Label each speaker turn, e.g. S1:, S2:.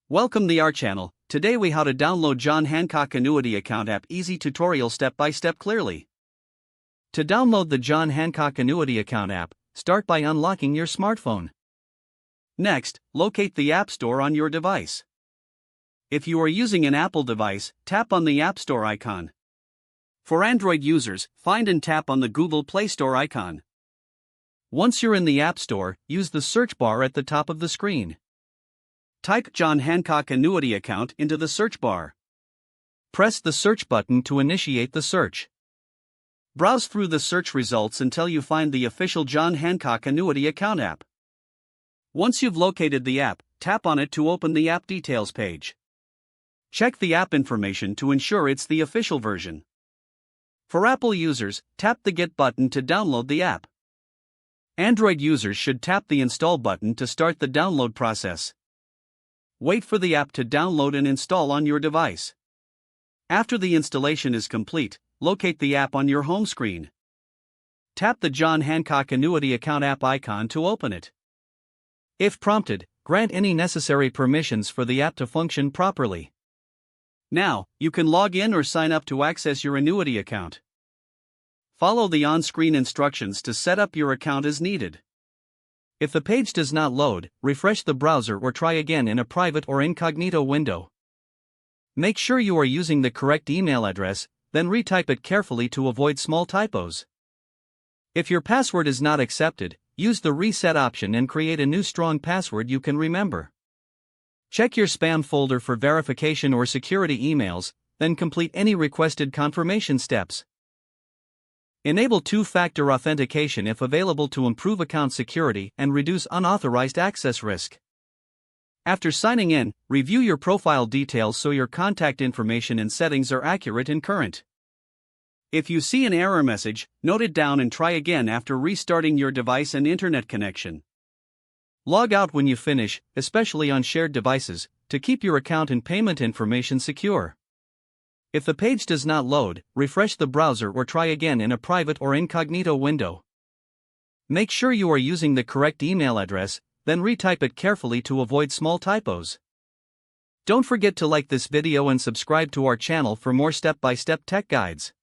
S1: Welcome to our channel. Today we how to download John Hancock Annuity account app. Easy tutorial step by step clearly. To download the John Hancock Annuity account app, start by unlocking your smartphone. Next, locate the App Store on your device. If you are using an Apple device, tap on the App Store icon. For Android users, find and tap on the Google Play Store icon. Once you're in the App Store, use the search bar at the top of the screen. Type John Hancock Annuity account into the search bar. Press the search button to initiate the search. Browse through the search results until you find the official John Hancock Annuity account app. Once you've located the app, tap on it to open the app details page. Check the app information to ensure it's the official version. For Apple users, tap the Get button to download the app. Android users should tap the Install button to start the download process. Wait for the app to download and install on your device. After the installation is complete, locate the app on your home screen. Tap the John Hancock Annuity account app icon to open it. If prompted, grant any necessary permissions for the app to function properly. Now, you can log in or sign up to access your annuity account. Follow the on-screen instructions to set up your account as needed. If the page does not load, refresh the browser or try again in a private or incognito window. Make sure you are using the correct email address, then retype it carefully to avoid small typos. If your password is not accepted, use the reset option and create a new strong password you can remember. Check your spam folder for verification or security emails, then complete any requested confirmation steps. Enable two-factor authentication if available to improve account security and reduce unauthorized access risk. After signing in, review your profile details so your contact information and settings are accurate and current. If you see an error message, note it down and try again after restarting your device and internet connection. Log out when you finish, especially on shared devices, to keep your account and payment information secure. If the page does not load, refresh the browser or try again in a private or incognito window. Make sure you are using the correct email address, then retype it carefully to avoid small typos. Don't forget to like this video and subscribe to our channel for more step-by-step tech guides.